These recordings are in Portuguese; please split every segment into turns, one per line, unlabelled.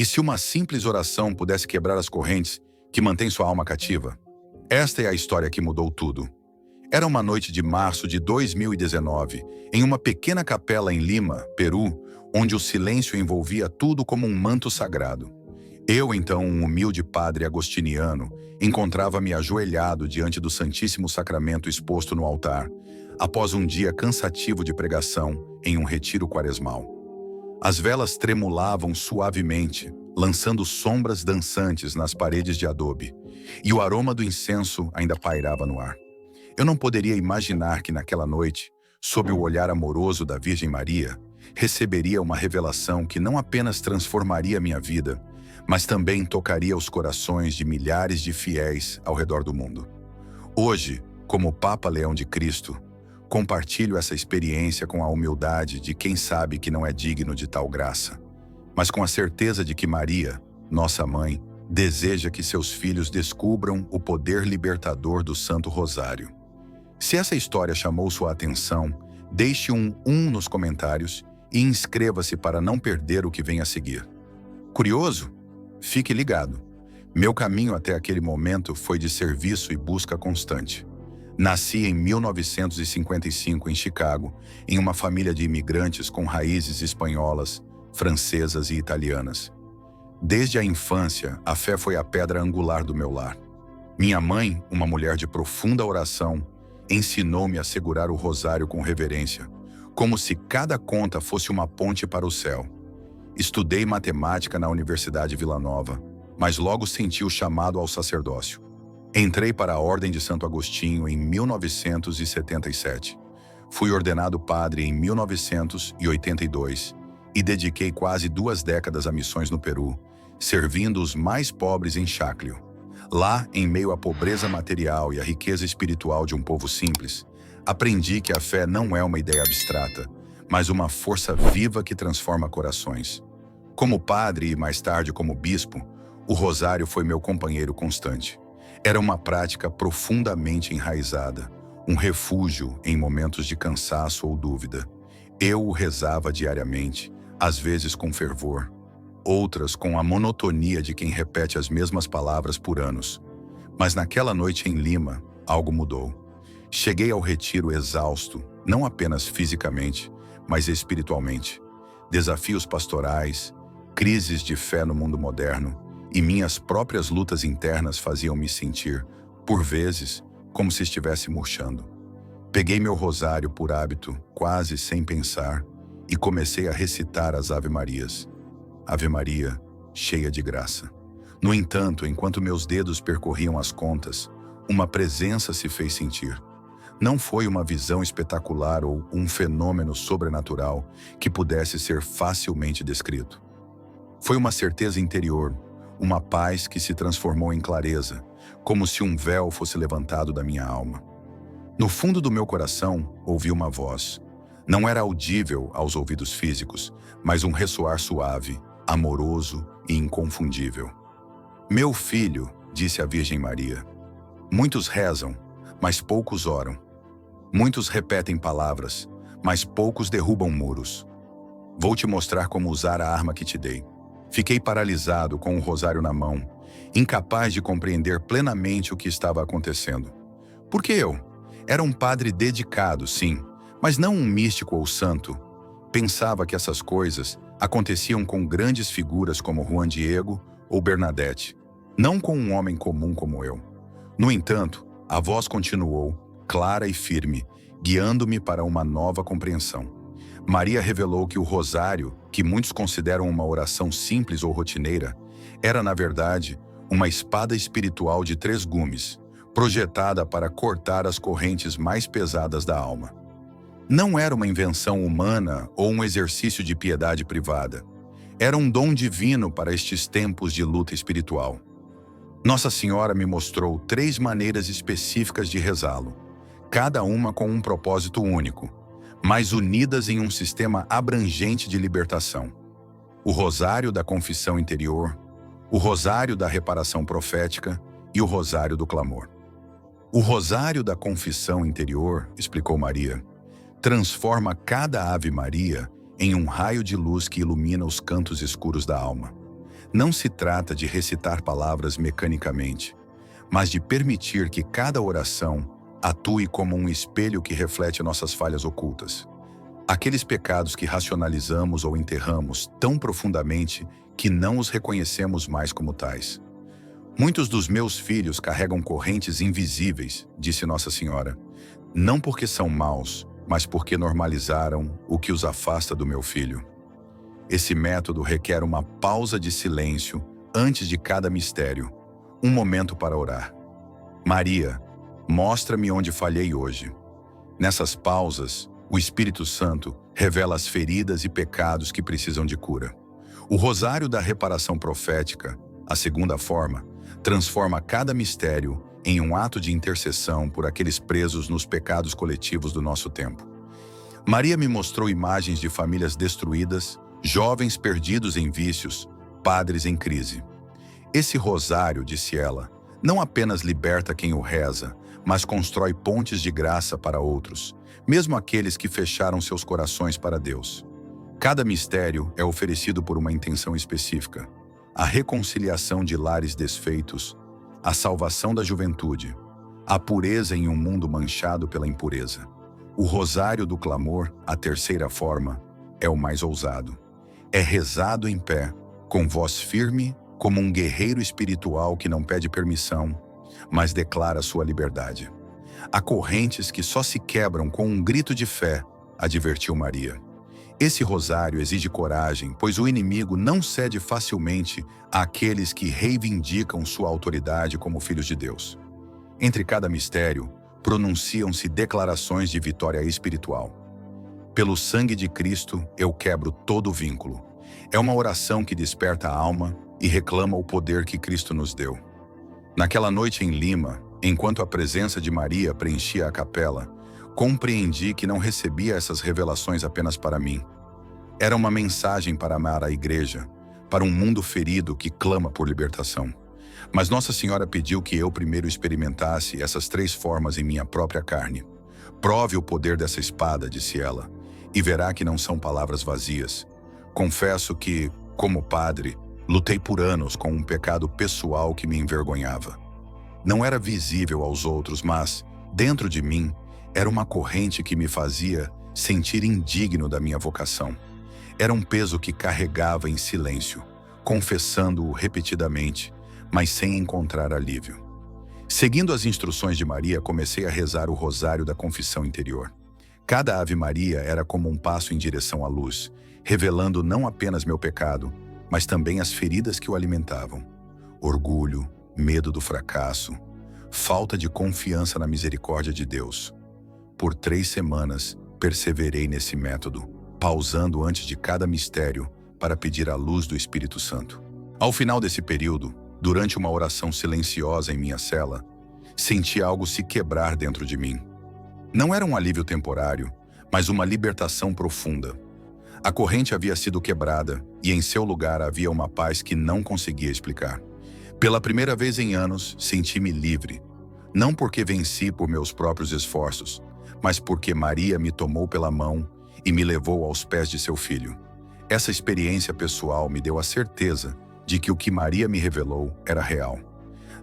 E se uma simples oração pudesse quebrar as correntes que mantêm sua alma cativa? Esta é a história que mudou tudo. Era uma noite de março de 2019, em uma pequena capela em Lima, Peru, onde o silêncio envolvia tudo como um manto sagrado. Eu, então, um humilde padre agostiniano, encontrava-me ajoelhado diante do Santíssimo Sacramento exposto no altar, após um dia cansativo de pregação em um retiro quaresmal. As velas tremulavam suavemente, lançando sombras dançantes nas paredes de adobe, e o aroma do incenso ainda pairava no ar. Eu não poderia imaginar que naquela noite, sob o olhar amoroso da Virgem Maria, receberia uma revelação que não apenas transformaria minha vida, mas também tocaria os corações de milhares de fiéis ao redor do mundo. Hoje, como Papa Leão de Cristo, compartilho essa experiência com a humildade de quem sabe que não é digno de tal graça, mas com a certeza de que Maria, nossa mãe, deseja que seus filhos descubram o poder libertador do Santo Rosário. Se essa história chamou sua atenção, deixe um nos comentários e inscreva-se para não perder o que vem a seguir. Curioso? Fique ligado. Meu caminho até aquele momento foi de serviço e busca constante. Nasci em 1955 em Chicago, em uma família de imigrantes com raízes espanholas, francesas e italianas. Desde a infância, a fé foi a pedra angular do meu lar. Minha mãe, uma mulher de profunda oração, ensinou-me a segurar o rosário com reverência, como se cada conta fosse uma ponte para o céu. Estudei matemática na Universidade Vila Nova, mas logo senti o chamado ao sacerdócio. Entrei para a Ordem de Santo Agostinho em 1977. Fui ordenado padre em 1982 e dediquei quase 2 décadas a missões no Peru, servindo os mais pobres em Cháclio. Lá, em meio à pobreza material e à riqueza espiritual de um povo simples, aprendi que a fé não é uma ideia abstrata, mas uma força viva que transforma corações. Como padre e mais tarde como bispo, o rosário foi meu companheiro constante. Era uma prática profundamente enraizada, um refúgio em momentos de cansaço ou dúvida. Eu o rezava diariamente, às vezes com fervor, outras com a monotonia de quem repete as mesmas palavras por anos. Mas naquela noite em Lima, algo mudou. Cheguei ao retiro exausto, não apenas fisicamente, mas espiritualmente. Desafios pastorais, crises de fé no mundo moderno e minhas próprias lutas internas faziam-me sentir, por vezes, como se estivesse murchando. Peguei meu rosário por hábito, quase sem pensar, e comecei a recitar as Ave-Marias. Ave Maria, cheia de graça. No entanto, enquanto meus dedos percorriam as contas, uma presença se fez sentir. Não foi uma visão espetacular ou um fenômeno sobrenatural que pudesse ser facilmente descrito. Foi uma certeza interior, uma paz que se transformou em clareza, como se um véu fosse levantado da minha alma. No fundo do meu coração, ouvi uma voz. Não era audível aos ouvidos físicos, mas um ressoar suave, amoroso e inconfundível. Meu filho, disse a Virgem Maria, muitos rezam, mas poucos oram. Muitos repetem palavras, mas poucos derrubam muros. Vou te mostrar como usar a arma que te dei. Fiquei paralisado com o rosário na mão, incapaz de compreender plenamente o que estava acontecendo. Por que eu? Era um padre dedicado, sim, mas não um místico ou santo. Pensava que essas coisas aconteciam com grandes figuras como Juan Diego ou Bernadette, não com um homem comum como eu. No entanto, a voz continuou, clara e firme, guiando-me para uma nova compreensão. Maria revelou que o rosário, que muitos consideram uma oração simples ou rotineira, era, na verdade, uma espada espiritual de 3 gumes, projetada para cortar as correntes mais pesadas da alma. Não era uma invenção humana ou um exercício de piedade privada. Era um dom divino para estes tempos de luta espiritual. Nossa Senhora me mostrou 3 maneiras específicas de rezá-lo, cada uma com um propósito único, mas unidas em um sistema abrangente de libertação. O rosário da confissão interior, o rosário da reparação profética e o rosário do clamor. O rosário da confissão interior, explicou Maria, transforma cada Ave Maria em um raio de luz que ilumina os cantos escuros da alma. Não se trata de recitar palavras mecanicamente, mas de permitir que cada oração atue como um espelho que reflete nossas falhas ocultas. Aqueles pecados que racionalizamos ou enterramos tão profundamente que não os reconhecemos mais como tais. Muitos dos meus filhos carregam correntes invisíveis, disse Nossa Senhora, não porque são maus, mas porque normalizaram o que os afasta do meu filho. Esse método requer uma pausa de silêncio antes de cada mistério, um momento para orar. Maria, mostra-me onde falhei hoje. Nessas pausas, o Espírito Santo revela as feridas e pecados que precisam de cura. O rosário da reparação profética, a segunda forma, transforma cada mistério em um ato de intercessão por aqueles presos nos pecados coletivos do nosso tempo. Maria me mostrou imagens de famílias destruídas, jovens perdidos em vícios, padres em crise. Esse rosário, disse ela, não apenas liberta quem o reza, mas constrói pontes de graça para outros, mesmo aqueles que fecharam seus corações para Deus. Cada mistério é oferecido por uma intenção específica: a reconciliação de lares desfeitos, a salvação da juventude, a pureza em um mundo manchado pela impureza. O rosário do clamor, a terceira forma, é o mais ousado. É rezado em pé, com voz firme, como um guerreiro espiritual que não pede permissão, mas declara sua liberdade. Há correntes que só se quebram com um grito de fé, advertiu Maria. Esse rosário exige coragem, pois o inimigo não cede facilmente àqueles que reivindicam sua autoridade como filhos de Deus. Entre cada mistério, pronunciam-se declarações de vitória espiritual. Pelo sangue de Cristo, eu quebro todo vínculo. É uma oração que desperta a alma e reclama o poder que Cristo nos deu. Naquela noite em Lima, enquanto a presença de Maria preenchia a capela, compreendi que não recebia essas revelações apenas para mim. Era uma mensagem para amar a igreja, para um mundo ferido que clama por libertação. Mas Nossa Senhora pediu que eu primeiro experimentasse essas três formas em minha própria carne. Prove o poder dessa espada, disse ela, e verá que não são palavras vazias. Confesso que, como padre, lutei por anos com um pecado pessoal que me envergonhava. Não era visível aos outros, mas, dentro de mim, era uma corrente que me fazia sentir indigno da minha vocação. Era um peso que carregava em silêncio, confessando-o repetidamente, mas sem encontrar alívio. Seguindo as instruções de Maria, comecei a rezar o rosário da confissão interior. Cada Ave Maria era como um passo em direção à luz, revelando não apenas meu pecado, mas também as feridas que o alimentavam. Orgulho, medo do fracasso, falta de confiança na misericórdia de Deus. Por 3 semanas, perseverei nesse método, pausando antes de cada mistério para pedir a luz do Espírito Santo. Ao final desse período, durante uma oração silenciosa em minha cela, senti algo se quebrar dentro de mim. Não era um alívio temporário, mas uma libertação profunda. A corrente havia sido quebrada e em seu lugar havia uma paz que não conseguia explicar. Pela primeira vez em anos, senti-me livre, não porque venci por meus próprios esforços, mas porque Maria me tomou pela mão e me levou aos pés de seu filho. Essa experiência pessoal me deu a certeza de que o que Maria me revelou era real.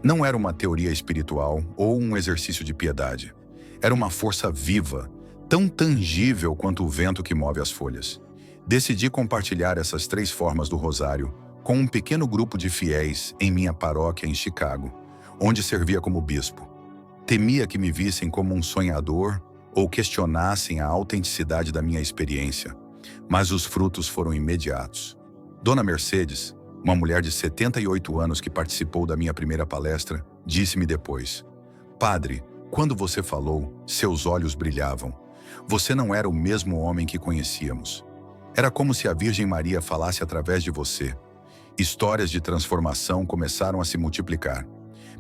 Não era uma teoria espiritual ou um exercício de piedade. Era uma força viva, tão tangível quanto o vento que move as folhas. Decidi compartilhar essas 3 formas do rosário com um pequeno grupo de fiéis em minha paróquia em Chicago, onde servia como bispo. Temia que me vissem como um sonhador ou questionassem a autenticidade da minha experiência, mas os frutos foram imediatos. Dona Mercedes, uma mulher de 78 anos que participou da minha primeira palestra, disse-me depois: "Padre, quando você falou, seus olhos brilhavam. Você não era o mesmo homem que conhecíamos. Era como se a Virgem Maria falasse através de você." Histórias de transformação começaram a se multiplicar.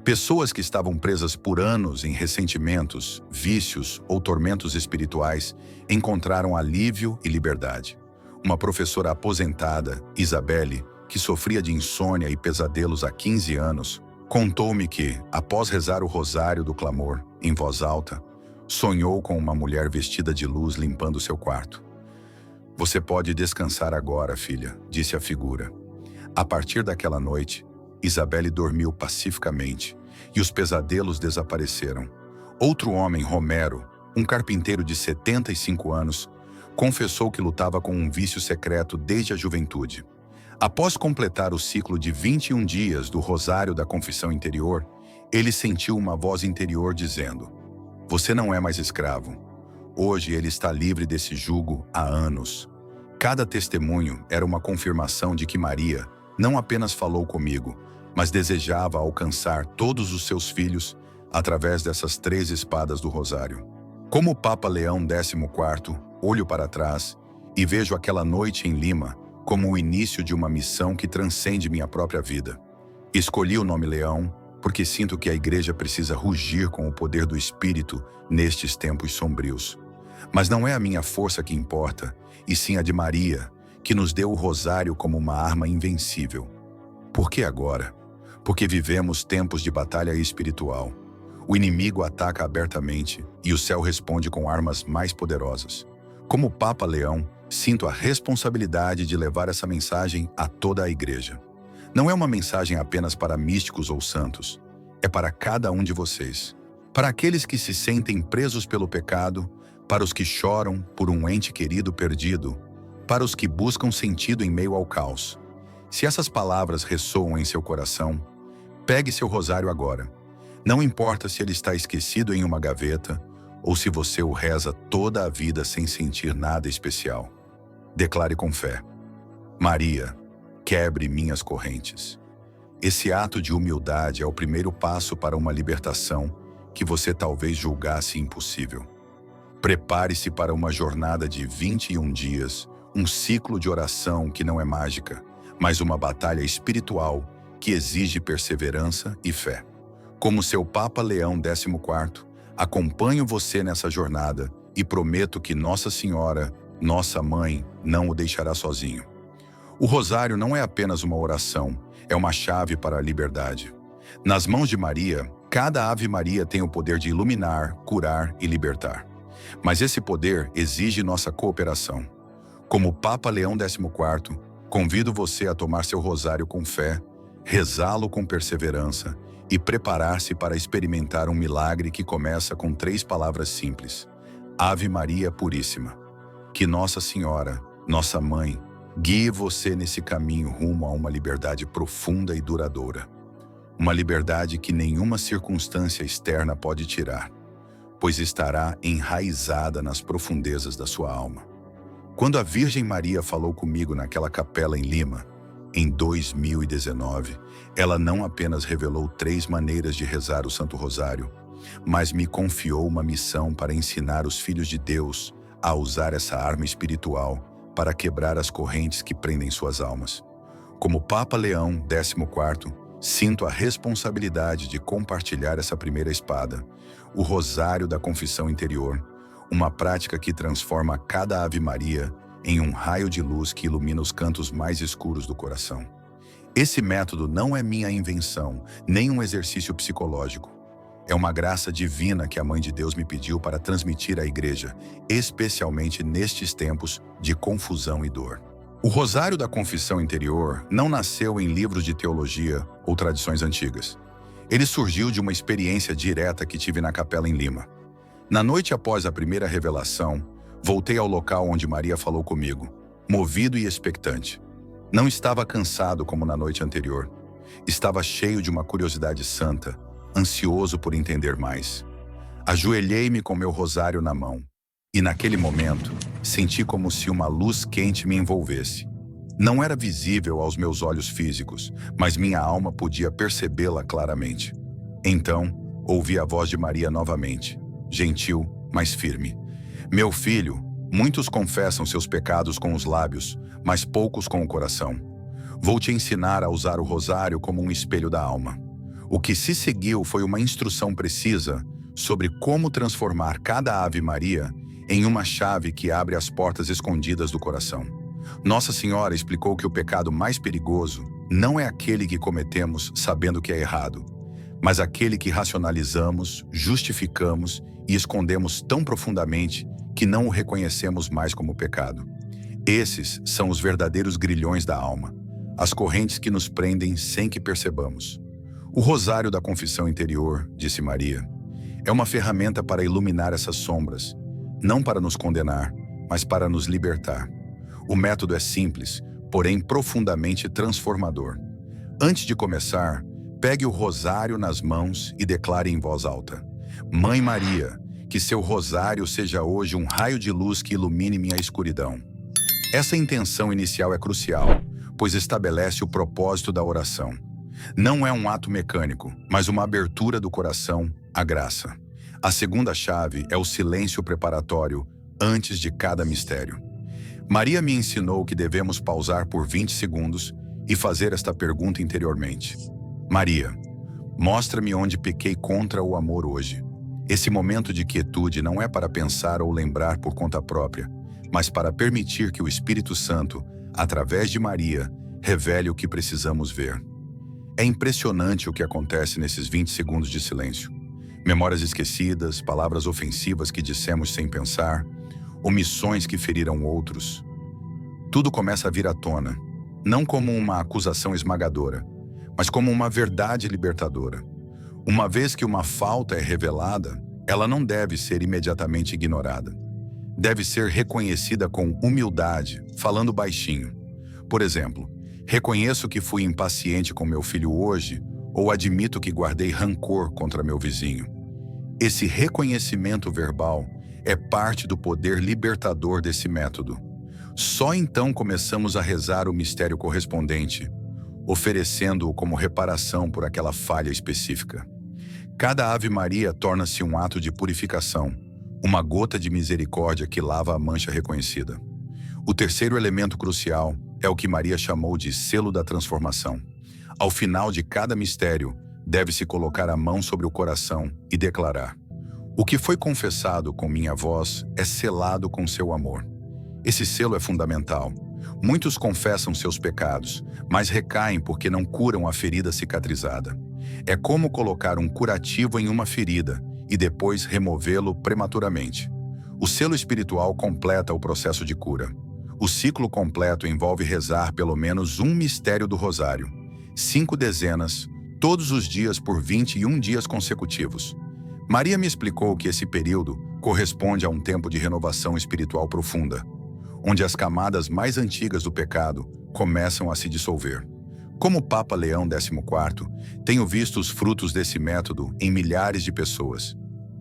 Pessoas que estavam presas por anos em ressentimentos, vícios ou tormentos espirituais encontraram alívio e liberdade. Uma professora aposentada, Isabelle, que sofria de insônia e pesadelos há 15 anos, contou-me que, após rezar o rosário do clamor, em voz alta, sonhou com uma mulher vestida de luz limpando seu quarto. "Você pode descansar agora, filha", disse a figura. A partir daquela noite, Isabelle dormiu pacificamente e os pesadelos desapareceram. Outro homem, Romero, um carpinteiro de 75 anos, confessou que lutava com um vício secreto desde a juventude. Após completar o ciclo de 21 dias do Rosário da Confissão Interior, ele sentiu uma voz interior dizendo: "Você não é mais escravo." Hoje ele está livre desse jugo há anos. Cada testemunho era uma confirmação de que Maria não apenas falou comigo, mas desejava alcançar todos os seus filhos através dessas 3 espadas do Rosário. Como o Papa Leão XIV, olho para trás e vejo aquela noite em Lima como o início de uma missão que transcende minha própria vida. Escolhi o nome Leão porque sinto que a Igreja precisa rugir com o poder do Espírito nestes tempos sombrios. Mas não é a minha força que importa, e sim a de Maria, que nos deu o Rosário como uma arma invencível. Por que agora? Porque vivemos tempos de batalha espiritual. O inimigo ataca abertamente e o céu responde com armas mais poderosas. Como Papa Leão, sinto a responsabilidade de levar essa mensagem a toda a Igreja. Não é uma mensagem apenas para místicos ou santos. É para cada um de vocês. Para aqueles que se sentem presos pelo pecado, para os que choram por um ente querido perdido, para os que buscam sentido em meio ao caos. Se essas palavras ressoam em seu coração, pegue seu rosário agora. Não importa se ele está esquecido em uma gaveta ou se você o reza toda a vida sem sentir nada especial. Declare com fé: Maria, quebre minhas correntes. Esse ato de humildade é o primeiro passo para uma libertação que você talvez julgasse impossível. Prepare-se para uma jornada de 21 dias, um ciclo de oração que não é mágica, mas uma batalha espiritual que exige perseverança e fé. Como seu Papa Leão XIV, acompanho você nessa jornada e prometo que Nossa Senhora, nossa mãe, não o deixará sozinho. O rosário não é apenas uma oração, é uma chave para a liberdade. Nas mãos de Maria, cada Ave Maria tem o poder de iluminar, curar e libertar. Mas esse poder exige nossa cooperação. Como Papa Leão XIV, convido você a tomar seu rosário com fé, rezá-lo com perseverança e preparar-se para experimentar um milagre que começa com 3 palavras simples: Ave Maria Puríssima. Que Nossa Senhora, nossa mãe, guie você nesse caminho rumo a uma liberdade profunda e duradoura. Uma liberdade que nenhuma circunstância externa pode tirar, pois estará enraizada nas profundezas da sua alma. Quando a Virgem Maria falou comigo naquela capela em Lima, em 2019, ela não apenas revelou 3 maneiras de rezar o Santo Rosário, mas me confiou uma missão para ensinar os filhos de Deus a usar essa arma espiritual para quebrar as correntes que prendem suas almas. Como Papa Leão XIV, sinto a responsabilidade de compartilhar essa primeira espada, o Rosário da Confissão Interior, uma prática que transforma cada Ave Maria em um raio de luz que ilumina os cantos mais escuros do coração. Esse método não é minha invenção, nem um exercício psicológico. É uma graça divina que a Mãe de Deus me pediu para transmitir à Igreja, especialmente nestes tempos de confusão e dor. O Rosário da Confissão Interior não nasceu em livros de teologia ou tradições antigas. Ele surgiu de uma experiência direta que tive na capela em Lima. Na noite após a primeira revelação, voltei ao local onde Maria falou comigo, movido e expectante. Não estava cansado como na noite anterior. Estava cheio de uma curiosidade santa, ansioso por entender mais. Ajoelhei-me com meu rosário na mão, e naquele momento, senti como se uma luz quente me envolvesse. Não era visível aos meus olhos físicos, mas minha alma podia percebê-la claramente. Então, ouvi a voz de Maria novamente, gentil, mas firme. Meu filho, muitos confessam seus pecados com os lábios, mas poucos com o coração. Vou te ensinar a usar o rosário como um espelho da alma. O que se seguiu foi uma instrução precisa sobre como transformar cada Ave Maria em uma chave que abre as portas escondidas do coração. Nossa Senhora explicou que o pecado mais perigoso não é aquele que cometemos sabendo que é errado, mas aquele que racionalizamos, justificamos e escondemos tão profundamente que não o reconhecemos mais como pecado. Esses são os verdadeiros grilhões da alma, as correntes que nos prendem sem que percebamos. O rosário da confissão interior, disse Maria, é uma ferramenta para iluminar essas sombras, não para nos condenar, mas para nos libertar. O método é simples, porém profundamente transformador. Antes de começar, pegue o rosário nas mãos e declare em voz alta: Mãe Maria, que seu rosário seja hoje um raio de luz que ilumine minha escuridão. Essa intenção inicial é crucial, pois estabelece o propósito da oração. Não é um ato mecânico, mas uma abertura do coração à graça. A segunda chave é o silêncio preparatório antes de cada mistério. Maria me ensinou que devemos pausar por 20 segundos e fazer esta pergunta interiormente. Maria, mostra-me onde pequei contra o amor hoje. Esse momento de quietude não é para pensar ou lembrar por conta própria, mas para permitir que o Espírito Santo, através de Maria, revele o que precisamos ver. É impressionante o que acontece nesses 20 segundos de silêncio. Memórias esquecidas, palavras ofensivas que dissemos sem pensar, omissões que feriram outros. Tudo começa a vir à tona, não como uma acusação esmagadora, mas como uma verdade libertadora. Uma vez que uma falta é revelada, ela não deve ser imediatamente ignorada. Deve ser reconhecida com humildade, falando baixinho. Por exemplo, reconheço que fui impaciente com meu filho hoje, ou admito que guardei rancor contra meu vizinho. Esse reconhecimento verbal é parte do poder libertador desse método. Só então começamos a rezar o mistério correspondente, oferecendo-o como reparação por aquela falha específica. Cada Ave Maria torna-se um ato de purificação, uma gota de misericórdia que lava a mancha reconhecida. O terceiro elemento crucial é o que Maria chamou de selo da transformação. Ao final de cada mistério, deve-se colocar a mão sobre o coração e declarar: o que foi confessado com minha voz é selado com seu amor. Esse selo é fundamental. Muitos confessam seus pecados, mas recaem porque não curam a ferida cicatrizada. É como colocar um curativo em uma ferida e depois removê-lo prematuramente. O selo espiritual completa o processo de cura. O ciclo completo envolve rezar pelo menos um mistério do rosário, 5 dezenas, todos os dias por 21 dias consecutivos. Maria me explicou que esse período corresponde a um tempo de renovação espiritual profunda, onde as camadas mais antigas do pecado começam a se dissolver. Como Papa Leão XIV, tenho visto os frutos desse método em milhares de pessoas.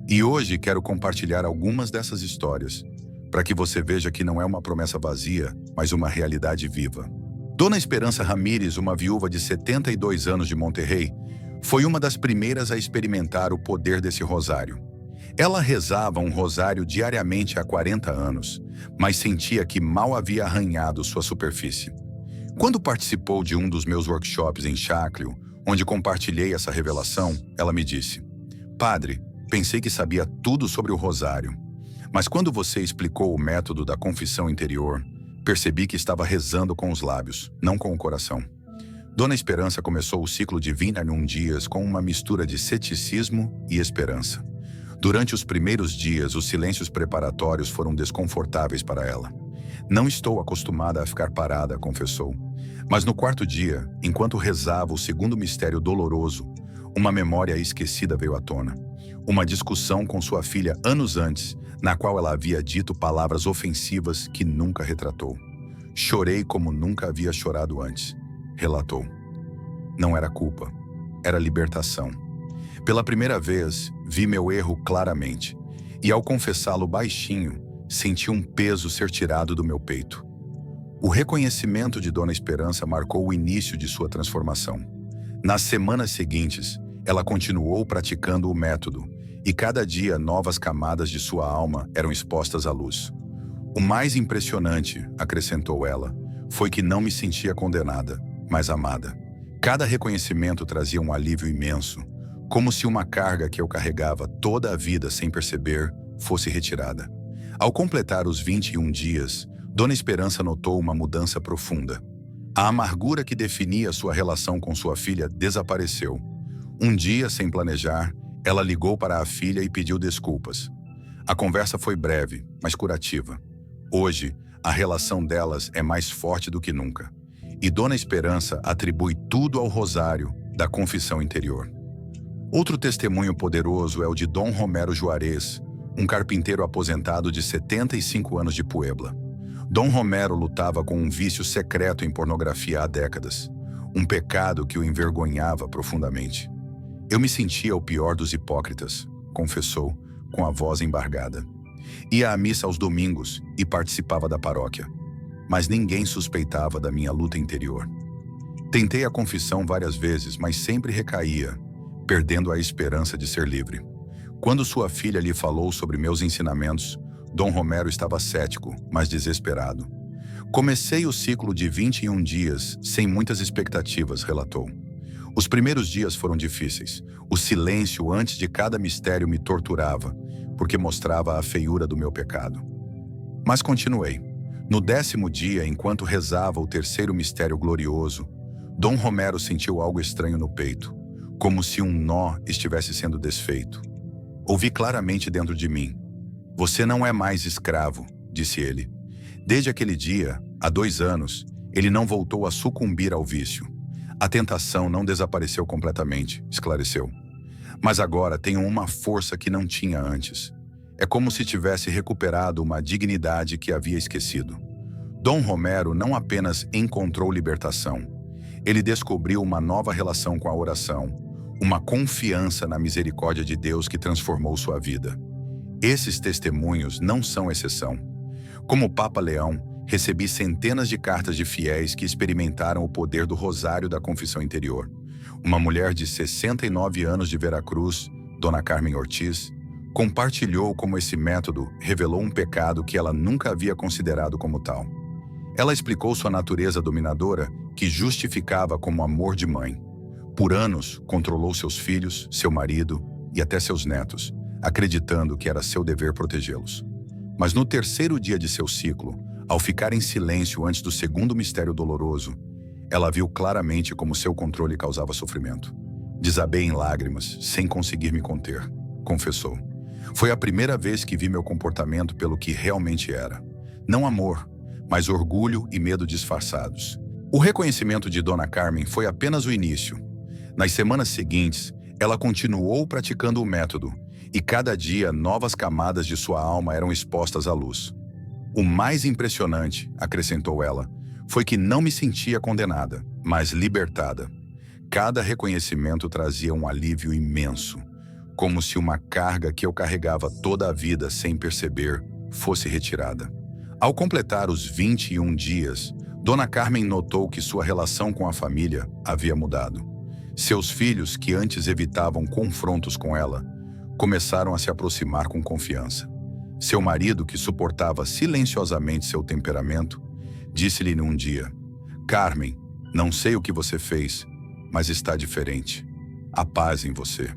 E hoje quero compartilhar algumas dessas histórias, para que você veja que não é uma promessa vazia, mas uma realidade viva. Dona Esperança Ramírez, uma viúva de 72 anos de Monterrey, foi uma das primeiras a experimentar o poder desse rosário. Ela rezava um rosário diariamente há 40 anos, mas sentia que mal havia arranhado sua superfície. Quando participou de um dos meus workshops em Cháclio, onde compartilhei essa revelação, ela me disse: Padre, pensei que sabia tudo sobre o rosário, mas quando você explicou o método da confissão interior, percebi que estava rezando com os lábios, não com o coração. Dona Esperança começou o ciclo de 21 dias com uma mistura de ceticismo e esperança. Durante os primeiros dias, os silêncios preparatórios foram desconfortáveis para ela. Não estou acostumada a ficar parada, confessou. Mas no quarto dia, enquanto rezava o segundo mistério doloroso, uma memória esquecida veio à tona. Uma discussão com sua filha anos antes, na qual ela havia dito palavras ofensivas que nunca retratou. Chorei como nunca havia chorado antes, relatou. Não era culpa, era libertação. Pela primeira vez, vi meu erro claramente, e ao confessá-lo baixinho, senti um peso ser tirado do meu peito. O reconhecimento de Dona Esperança marcou o início de sua transformação. Nas semanas seguintes, ela continuou praticando o método, e cada dia novas camadas de sua alma eram expostas à luz. O mais impressionante, acrescentou ela, foi que não me sentia condenada, mas amada. Cada reconhecimento trazia um alívio imenso, como se uma carga que eu carregava toda a vida sem perceber fosse retirada. Ao completar os 21 dias, Dona Esperança notou uma mudança profunda. A amargura que definia sua relação com sua filha desapareceu. Um dia, sem planejar, ela ligou para a filha e pediu desculpas. A conversa foi breve, mas curativa. Hoje, a relação delas é mais forte do que nunca. e Dona Esperança atribui tudo ao rosário da confissão interior. Outro testemunho poderoso é o de Dom Romero Juarez, um carpinteiro aposentado de 75 anos de Puebla. Dom Romero lutava com um vício secreto em pornografia há décadas, um pecado que o envergonhava profundamente. Eu me sentia o pior dos hipócritas, confessou, com a voz embargada. Ia à missa aos domingos e participava da paróquia, mas ninguém suspeitava da minha luta interior. Tentei a confissão várias vezes, mas sempre recaía, perdendo a esperança de ser livre. Quando sua filha lhe falou sobre meus ensinamentos, Dom Romero estava cético, mas desesperado. Comecei o ciclo de 21 dias sem muitas expectativas, relatou. Os primeiros dias foram difíceis. O silêncio antes de cada mistério me torturava, porque mostrava a feiura do meu pecado. Mas continuei. No 10º dia, enquanto rezava o terceiro mistério glorioso, Dom Romero sentiu algo estranho no peito, como se um nó estivesse sendo desfeito. Ouvi claramente dentro de mim. Você não é mais escravo, disse ele. Desde aquele dia, há 2 anos, ele não voltou a sucumbir ao vício. A tentação não desapareceu completamente, esclareceu. Mas agora tenho uma força que não tinha antes. É como se tivesse recuperado uma dignidade que havia esquecido. Dom Romero não apenas encontrou libertação, ele descobriu uma nova relação com a oração, uma confiança na misericórdia de Deus que transformou sua vida. Esses testemunhos não são exceção. Como Papa Leão, recebi centenas de cartas de fiéis que experimentaram o poder do rosário da confissão interior. Uma mulher de 69 anos de Veracruz, Dona Carmen Ortiz, compartilhou como esse método revelou um pecado que ela nunca havia considerado como tal. Ela explicou sua natureza dominadora, que justificava como amor de mãe. Por anos, controlou seus filhos, seu marido e até seus netos, acreditando que era seu dever protegê-los. Mas no 3º dia de seu ciclo, ao ficar em silêncio antes do 2º mistério doloroso, ela viu claramente como seu controle causava sofrimento. Desabei em lágrimas, sem conseguir me conter, confessou. Foi a primeira vez que vi meu comportamento pelo que realmente era. Não amor, mas orgulho e medo disfarçados. O reconhecimento de Dona Carmen foi apenas o início. Nas semanas seguintes, ela continuou praticando o método, e cada dia novas camadas de sua alma eram expostas à luz. O mais impressionante, acrescentou ela, foi que não me sentia condenada, mas libertada. Cada reconhecimento trazia um alívio imenso, como se uma carga que eu carregava toda a vida sem perceber fosse retirada. Ao completar os 21 dias, Dona Carmen notou que sua relação com a família havia mudado. Seus filhos, que antes evitavam confrontos com ela, começaram a se aproximar com confiança. Seu marido, que suportava silenciosamente seu temperamento, disse-lhe num dia: Carmen, não sei o que você fez, mas está diferente. Há paz em você.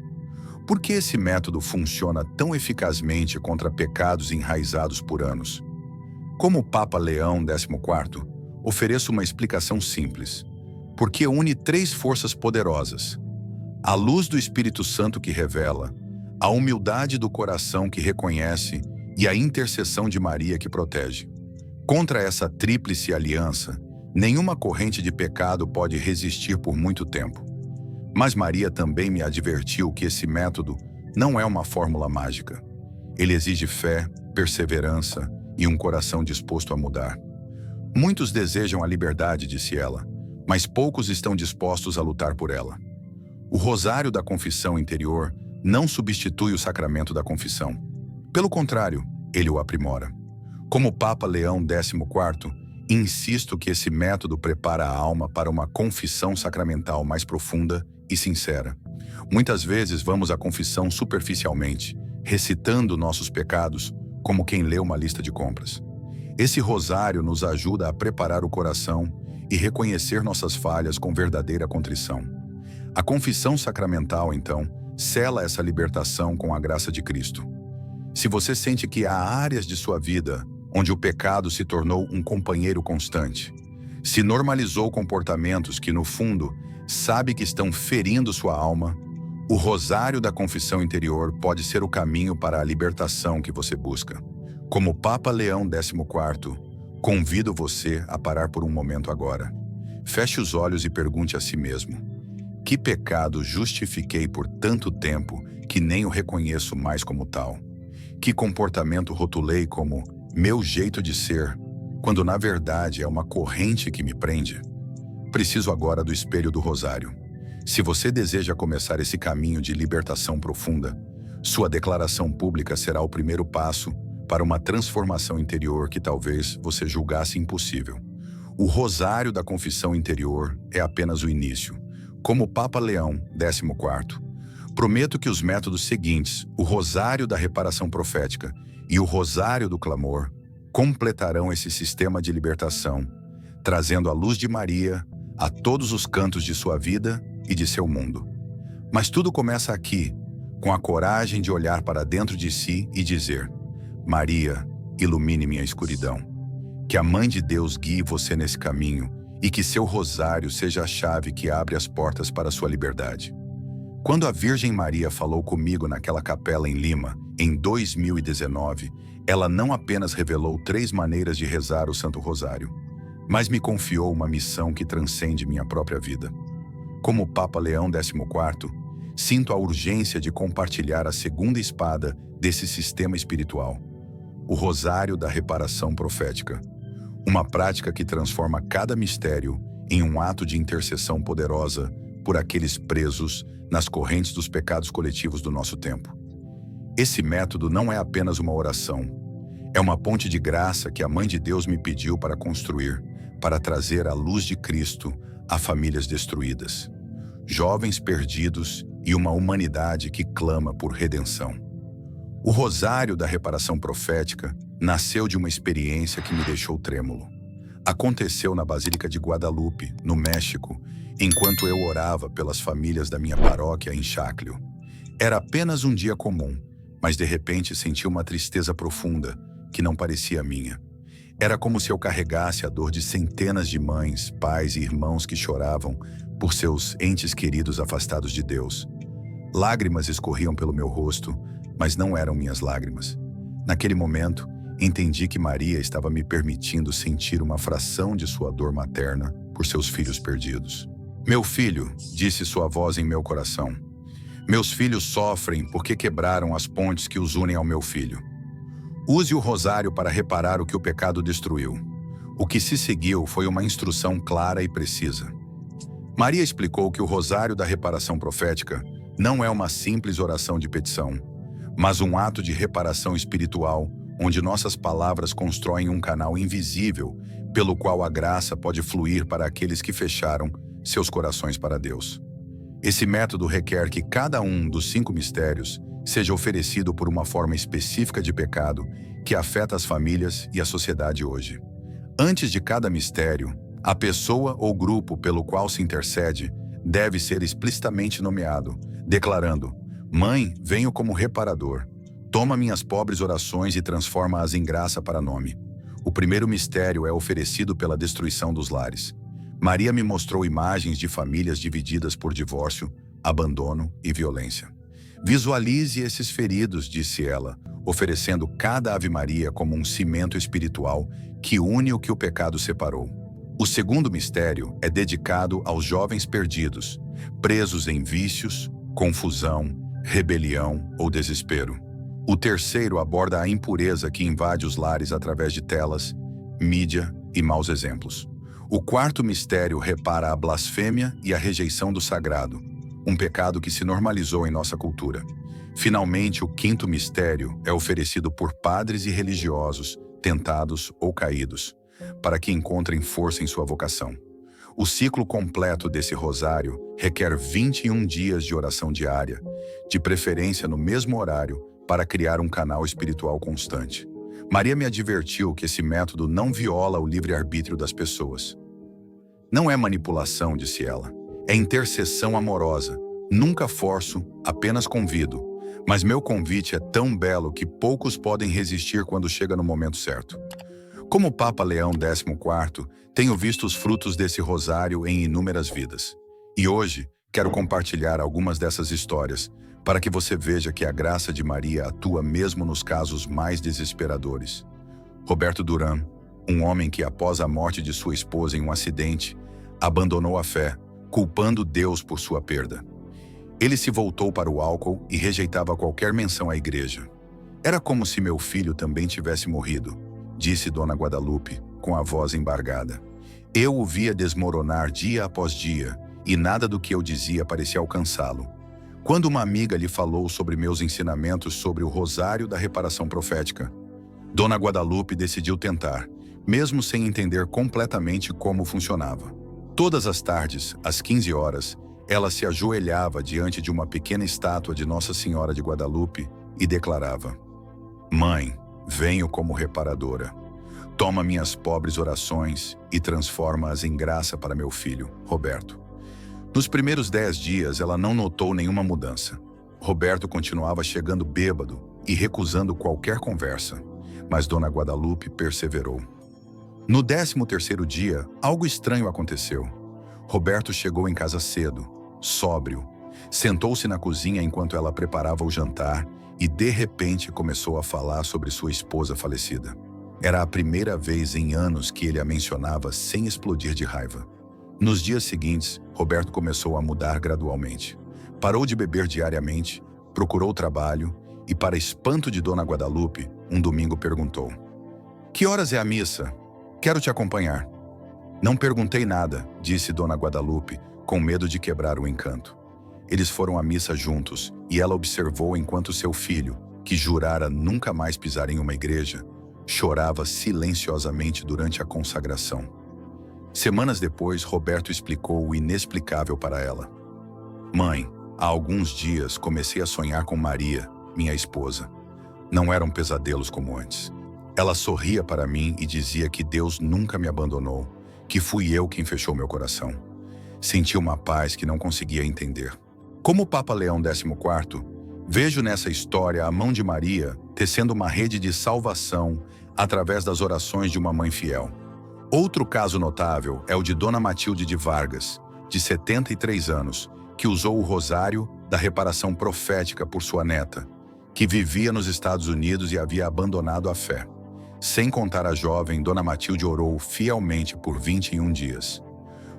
Por que esse método funciona tão eficazmente contra pecados enraizados por anos? Como o Papa Leão XIV, ofereço uma explicação simples. Porque une 3 forças poderosas: a luz do Espírito Santo que revela, a humildade do coração que reconhece e a intercessão de Maria que protege. Contra essa tríplice aliança, nenhuma corrente de pecado pode resistir por muito tempo. Mas Maria também me advertiu que esse método não é uma fórmula mágica. Ele exige fé, perseverança e um coração disposto a mudar. Muitos desejam a liberdade, disse ela, mas poucos estão dispostos a lutar por ela. O rosário da confissão interior não substitui o sacramento da confissão. Pelo contrário, ele o aprimora. Como Papa Leão XIV, insisto que esse método prepara a alma para uma confissão sacramental mais profunda e sincera. Muitas vezes vamos à confissão superficialmente, recitando nossos pecados como quem lê uma lista de compras. Esse rosário nos ajuda a preparar o coração e reconhecer nossas falhas com verdadeira contrição. A confissão sacramental, então, sela essa libertação com a graça de Cristo. Se você sente que há áreas de sua vida onde o pecado se tornou um companheiro constante, se normalizou comportamentos que, no fundo, sabe que estão ferindo sua alma, o rosário da confissão interior pode ser o caminho para a libertação que você busca. Como Papa Leão XIV, convido você a parar por um momento agora. feche os olhos e pergunte a si mesmo: que pecado justifiquei por tanto tempo que nem o reconheço mais como tal? Que comportamento rotulei como meu jeito de ser, quando na verdade é uma corrente que me prende? Preciso agora do espelho do rosário. Se você deseja começar esse caminho de libertação profunda, sua declaração pública será o primeiro passo para uma transformação interior que talvez você julgasse impossível. O rosário da confissão interior é apenas o início. Como o Papa Leão XIV, prometo que os métodos seguintes, o rosário da reparação profética e o rosário do clamor, completarão esse sistema de libertação, trazendo a luz de Maria a todos os cantos de sua vida e de seu mundo. Mas tudo começa aqui, com a coragem de olhar para dentro de si e dizer: Maria, ilumine minha escuridão. Que a Mãe de Deus guie você nesse caminho e que seu rosário seja a chave que abre as portas para a sua liberdade. Quando a Virgem Maria falou comigo naquela capela em Lima, em 2019, ela não apenas revelou 3 maneiras de rezar o Santo Rosário, mas me confiou uma missão que transcende minha própria vida. Como o Papa Leão XIV, sinto a urgência de compartilhar a segunda espada desse sistema espiritual, o Rosário da Reparação Profética, uma prática que transforma cada mistério em um ato de intercessão poderosa por aqueles presos nas correntes dos pecados coletivos do nosso tempo. Esse método não é apenas uma oração, é uma ponte de graça que a Mãe de Deus me pediu para construir, para trazer a luz de Cristo a famílias destruídas, jovens perdidos e uma humanidade que clama por redenção. O Rosário da Reparação Profética nasceu de uma experiência que me deixou trêmulo. Aconteceu na Basílica de Guadalupe, no México, enquanto eu orava pelas famílias da minha paróquia em Cháclio. Era apenas um dia comum, mas de repente senti uma tristeza profunda que não parecia minha. Era como se eu carregasse a dor de centenas de mães, pais e irmãos que choravam por seus entes queridos afastados de Deus. Lágrimas escorriam pelo meu rosto, mas não eram minhas lágrimas. Naquele momento, entendi que Maria estava me permitindo sentir uma fração de sua dor materna por seus filhos perdidos. Meu filho, disse sua voz em meu coração. Meus filhos sofrem porque quebraram as pontes que os unem ao meu filho. Use o rosário para reparar o que o pecado destruiu. O que se seguiu foi uma instrução clara e precisa. Maria explicou que o rosário da reparação profética não é uma simples oração de petição, mas um ato de reparação espiritual, onde nossas palavras constroem um canal invisível pelo qual a graça pode fluir para aqueles que fecharam seus corações para Deus. Esse método requer que cada um dos 5 mistérios seja oferecido por uma forma específica de pecado que afeta as famílias e a sociedade hoje. Antes de cada mistério, a pessoa ou grupo pelo qual se intercede deve ser explicitamente nomeado, declarando: Mãe, venho como reparador. Toma minhas pobres orações e transforma-as em graça para nome. O primeiro mistério é oferecido pela destruição dos lares. Maria me mostrou imagens de famílias divididas por divórcio, abandono e violência. Visualize esses feridos, disse ela, oferecendo cada Ave Maria como um cimento espiritual que une o que o pecado separou. O segundo mistério é dedicado aos jovens perdidos, presos em vícios, confusão, rebelião ou desespero. O terceiro aborda a impureza que invade os lares através de telas, mídia e maus exemplos. O quarto mistério repara a blasfêmia e a rejeição do sagrado, um pecado que se normalizou em nossa cultura. Finalmente, o quinto mistério é oferecido por padres e religiosos, tentados ou caídos, para que encontrem força em sua vocação. O ciclo completo desse rosário requer 21 dias de oração diária, de preferência no mesmo horário, para criar um canal espiritual constante. Maria me advertiu que esse método não viola o livre-arbítrio das pessoas. Não é manipulação, disse ela. É intercessão amorosa. Nunca forço, apenas convido. Mas meu convite é tão belo que poucos podem resistir quando chega no momento certo. Como o Papa Leão XIV, tenho visto os frutos desse rosário em inúmeras vidas. E hoje, quero compartilhar algumas dessas histórias, para que você veja que a graça de Maria atua mesmo nos casos mais desesperadores. Roberto Duran, um homem que, após a morte de sua esposa em um acidente, Abandonou a fé, culpando Deus por sua perda. Ele se voltou para o álcool e rejeitava qualquer menção à igreja. Era como se meu filho também tivesse morrido, disse Dona Guadalupe, com a voz embargada. Eu o via desmoronar dia após dia, e nada do que eu dizia parecia alcançá-lo. Quando uma amiga lhe falou sobre meus ensinamentos sobre o rosário da reparação profética, Dona Guadalupe decidiu tentar, mesmo sem entender completamente como funcionava. Todas as tardes, às 15 horas, ela se ajoelhava diante de uma pequena estátua de Nossa Senhora de Guadalupe e declarava: Mãe, venho como reparadora. Toma minhas pobres orações e transforma-as em graça para meu filho, Roberto. Nos primeiros 10 dias, ela não notou nenhuma mudança. Roberto continuava chegando bêbado e recusando qualquer conversa, mas Dona Guadalupe perseverou. No 13º dia, algo estranho aconteceu. Roberto chegou em casa cedo, sóbrio. Sentou-se na cozinha enquanto ela preparava o jantar e, de repente, começou a falar sobre sua esposa falecida. Era a primeira vez em anos que ele a mencionava sem explodir de raiva. Nos dias seguintes, Roberto começou a mudar gradualmente. Parou de beber diariamente, procurou trabalho e, para espanto de Dona Guadalupe, um domingo perguntou: Que horas é a missa? Quero te acompanhar. Não perguntei nada, disse Dona Guadalupe, com medo de quebrar o encanto. Eles foram à missa juntos e ela observou enquanto seu filho, que jurara nunca mais pisar em uma igreja, chorava silenciosamente durante a consagração. Semanas depois, Roberto explicou o inexplicável para ela. Mãe, há alguns dias comecei a sonhar com Maria, minha esposa. Não eram pesadelos como antes. Ela sorria para mim e dizia que Deus nunca me abandonou, que fui eu quem fechou meu coração. Senti uma paz que não conseguia entender. Como o Papa Leão XIV, vejo nessa história a mão de Maria tecendo uma rede de salvação através das orações de uma mãe fiel. Outro caso notável é o de Dona Matilde de Vargas, de 73 anos, que usou o rosário da reparação profética por sua neta, que vivia nos Estados Unidos e havia abandonado a fé. Sem contar a jovem, Dona Matilde orou fielmente por 21 dias.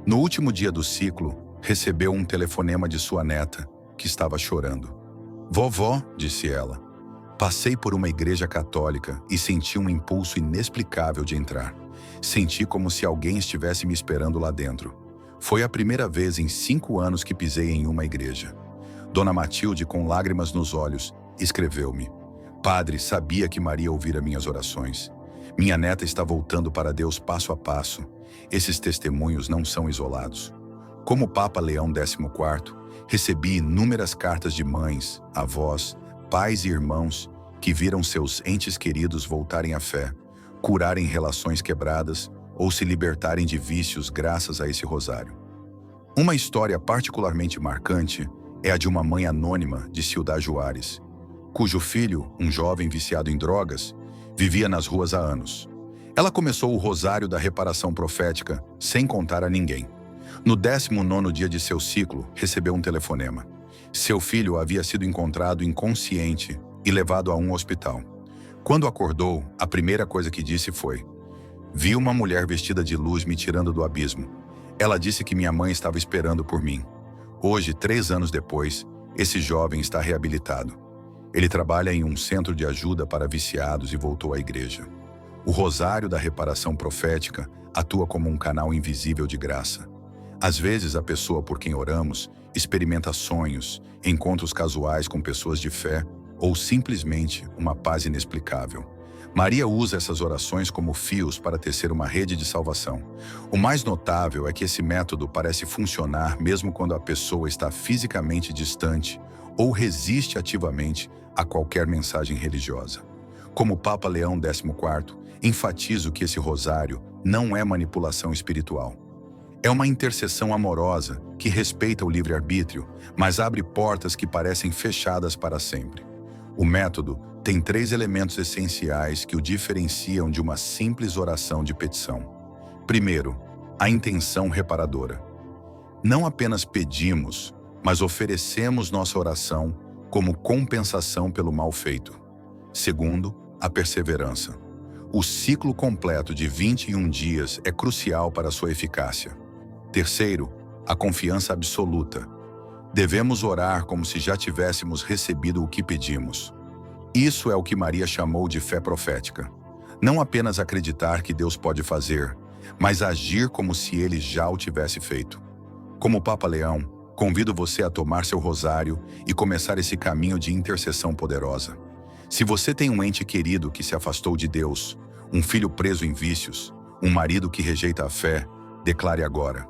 No último dia do ciclo, recebeu um telefonema de sua neta, que estava chorando. Vovó, disse ela, passei por uma igreja católica e senti um impulso inexplicável de entrar. Senti como se alguém estivesse me esperando lá dentro. Foi a primeira vez em 5 anos que pisei em uma igreja. Dona Matilde, com lágrimas nos olhos, escreveu-me: Padre, sabia que Maria ouvira minhas orações. Minha neta está voltando para Deus passo a passo. Esses testemunhos não são isolados. Como Papa Leão XIV, recebi inúmeras cartas de mães, avós, pais e irmãos que viram seus entes queridos voltarem à fé, curarem relações quebradas ou se libertarem de vícios graças a esse rosário. Uma história particularmente marcante é a de uma mãe anônima de Ciudad Juárez, cujo filho, um jovem viciado em drogas, vivia nas ruas há anos. Ela começou o rosário da reparação profética sem contar a ninguém. No 19º dia de seu ciclo, recebeu um telefonema. Seu filho havia sido encontrado inconsciente e levado a um hospital. Quando acordou, a primeira coisa que disse foi: Vi uma mulher vestida de luz me tirando do abismo. Ela disse que minha mãe estava esperando por mim. Hoje, 3 anos depois, esse jovem está reabilitado. Ele trabalha em um centro de ajuda para viciados e voltou à igreja. O rosário da reparação profética atua como um canal invisível de graça. Às vezes, a pessoa por quem oramos experimenta sonhos, encontros casuais com pessoas de fé ou simplesmente uma paz inexplicável. Maria usa essas orações como fios para tecer uma rede de salvação. O mais notável é que esse método parece funcionar mesmo quando a pessoa está fisicamente distante ou resiste ativamente a qualquer mensagem religiosa. Como o Papa Leão XIV, enfatizo que esse rosário não é manipulação espiritual. É uma intercessão amorosa que respeita o livre-arbítrio, mas abre portas que parecem fechadas para sempre. O método tem 3 elementos essenciais que o diferenciam de uma simples oração de petição. Primeiro, a intenção reparadora. Não apenas pedimos, mas oferecemos nossa oração como compensação pelo mal feito. Segundo, a perseverança. O ciclo completo de 21 dias é crucial para sua eficácia. Terceiro, a confiança absoluta. Devemos orar como se já tivéssemos recebido o que pedimos. Isso é o que Maria chamou de fé profética. Não apenas acreditar que Deus pode fazer, mas agir como se Ele já o tivesse feito. Como Papa Leão, convido você a tomar seu rosário e começar esse caminho de intercessão poderosa. Se você tem um ente querido que se afastou de Deus, um filho preso em vícios, um marido que rejeita a fé, declare agora: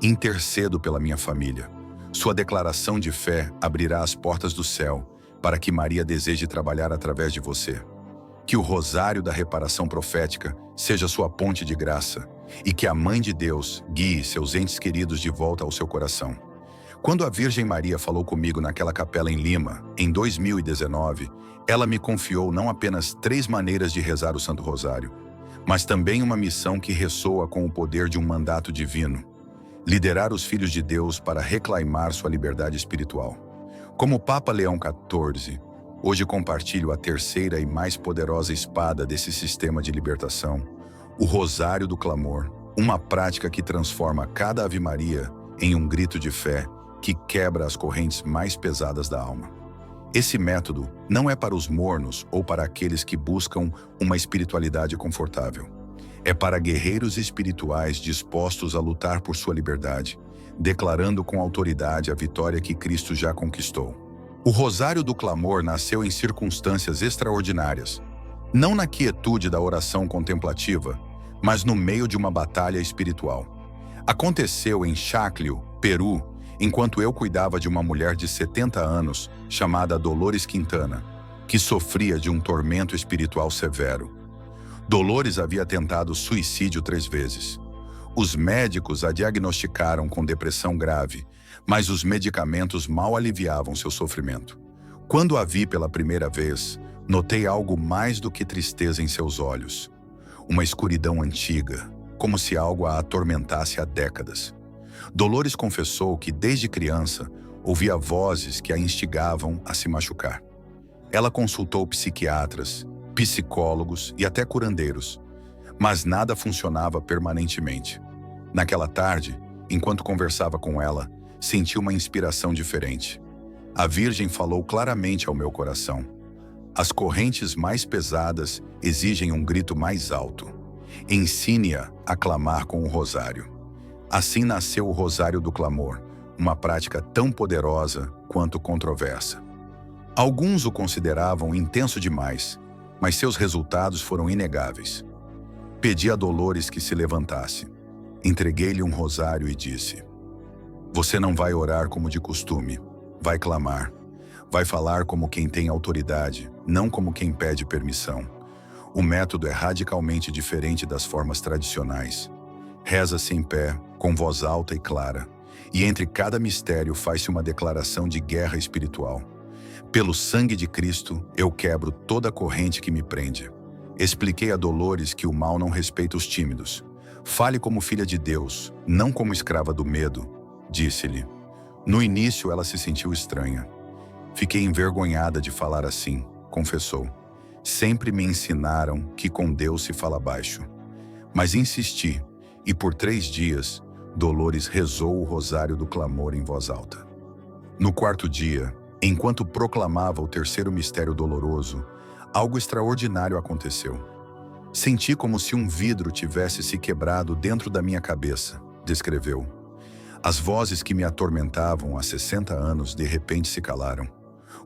intercedo pela minha família. Sua declaração de fé abrirá as portas do céu para que Maria deseje trabalhar através de você. Que o rosário da reparação profética seja sua ponte de graça e que a Mãe de Deus guie seus entes queridos de volta ao seu coração. Quando a Virgem Maria falou comigo naquela capela em Lima, em 2019, ela me confiou não apenas 3 maneiras de rezar o Santo Rosário, mas também uma missão que ressoa com o poder de um mandato divino: liderar os filhos de Deus para reclamar sua liberdade espiritual. Como Papa Leão XIV, hoje compartilho a terceira e mais poderosa espada desse sistema de libertação, o Rosário do Clamor, uma prática que transforma cada Ave Maria em um grito de fé que quebra as correntes mais pesadas da alma. Esse método não é para os mornos ou para aqueles que buscam uma espiritualidade confortável. É para guerreiros espirituais dispostos a lutar por sua liberdade, declarando com autoridade a vitória que Cristo já conquistou. O Rosário do Clamor nasceu em circunstâncias extraordinárias, não na quietude da oração contemplativa, mas no meio de uma batalha espiritual. Aconteceu em Chaclio, Peru, enquanto eu cuidava de uma mulher de 70 anos chamada Dolores Quintana, que sofria de um tormento espiritual severo. Dolores havia tentado suicídio 3 vezes. Os médicos a diagnosticaram com depressão grave, mas os medicamentos mal aliviavam seu sofrimento. Quando a vi pela primeira vez, notei algo mais do que tristeza em seus olhos. Uma escuridão antiga, como se algo a atormentasse há décadas. Dolores confessou que, desde criança, ouvia vozes que a instigavam a se machucar. Ela consultou psiquiatras, psicólogos e até curandeiros, mas nada funcionava permanentemente. Naquela tarde, enquanto conversava com ela, senti uma inspiração diferente. A Virgem falou claramente ao meu coração: as correntes mais pesadas exigem um grito mais alto. Ensine-a a clamar com o rosário. Assim nasceu o Rosário do Clamor, uma prática tão poderosa quanto controversa. Alguns o consideravam intenso demais, mas seus resultados foram inegáveis. Pedi a Dolores que se levantasse. Entreguei-lhe um rosário e disse: você não vai orar como de costume, vai clamar. Vai falar como quem tem autoridade, não como quem pede permissão. O método é radicalmente diferente das formas tradicionais. Reza-se em pé, com voz alta e clara, e entre cada mistério faz-se uma declaração de guerra espiritual. Pelo sangue de Cristo, eu quebro toda corrente que me prende. Expliquei a Dolores que o mal não respeita os tímidos. Fale como filha de Deus, não como escrava do medo, disse-lhe. No início ela se sentiu estranha. Fiquei envergonhada de falar assim, confessou. Sempre me ensinaram que com Deus se fala baixo. Mas insisti, e por 3 dias, Dolores rezou o Rosário do Clamor em voz alta. No 4º dia, enquanto proclamava o terceiro mistério doloroso, algo extraordinário aconteceu. Senti como se um vidro tivesse se quebrado dentro da minha cabeça, descreveu. As vozes que me atormentavam há 60 anos de repente se calaram.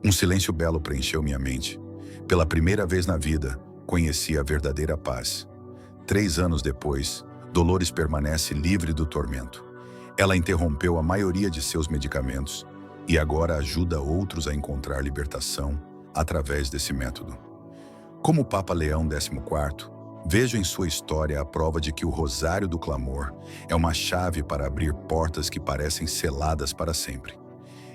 Um silêncio belo preencheu minha mente. Pela primeira vez na vida, conheci a verdadeira paz. 3 anos depois, Dolores permanece livre do tormento. Ela interrompeu a maioria de seus medicamentos e agora ajuda outros a encontrar libertação através desse método. Como Papa Leão XIV, vejo em sua história a prova de que o Rosário do Clamor é uma chave para abrir portas que parecem seladas para sempre.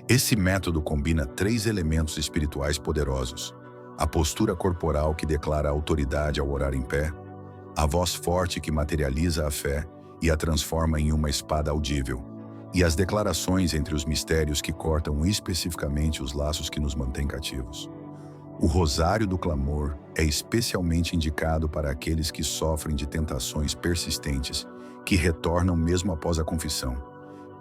Esse método combina 3 elementos espirituais poderosos: a postura corporal que declara autoridade ao orar em pé, a voz forte que materializa a fé e a transforma em uma espada audível, e as declarações entre os mistérios que cortam especificamente os laços que nos mantêm cativos. O rosário do clamor é especialmente indicado para aqueles que sofrem de tentações persistentes que retornam mesmo após a confissão,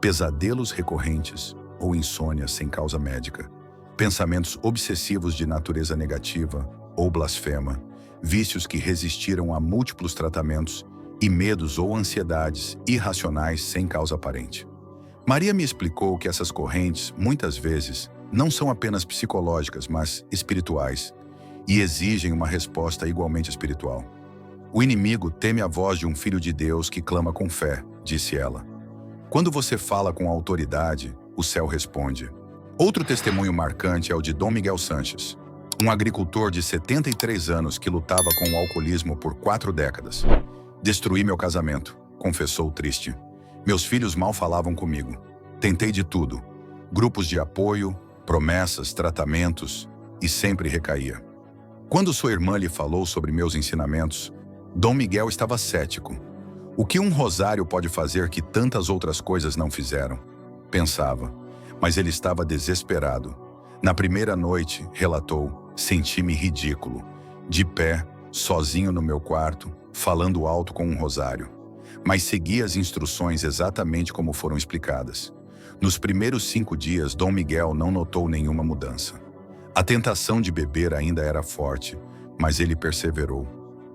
pesadelos recorrentes ou insônia sem causa médica, pensamentos obsessivos de natureza negativa ou blasfema, vícios que resistiram a múltiplos tratamentos e medos ou ansiedades irracionais sem causa aparente. Maria me explicou que essas correntes, muitas vezes, não são apenas psicológicas, mas espirituais, e exigem uma resposta igualmente espiritual. O inimigo teme a voz de um filho de Deus que clama com fé, disse ela. Quando você fala com autoridade, o céu responde. Outro testemunho marcante é o de Dom Miguel Sanches, um agricultor de 73 anos que lutava com o alcoolismo por 4 décadas. Destruí meu casamento, confessou triste. Meus filhos mal falavam comigo. Tentei de tudo. Grupos de apoio, promessas, tratamentos, e sempre recaía. Quando sua irmã lhe falou sobre meus ensinamentos, Dom Miguel estava cético. O que um rosário pode fazer que tantas outras coisas não fizeram? Pensava, mas ele estava desesperado. Na primeira noite, relatou, senti-me ridículo, de pé, sozinho no meu quarto, falando alto com um rosário. Mas segui as instruções exatamente como foram explicadas. Nos primeiros 5 dias, Dom Miguel não notou nenhuma mudança. A tentação de beber ainda era forte, mas ele perseverou.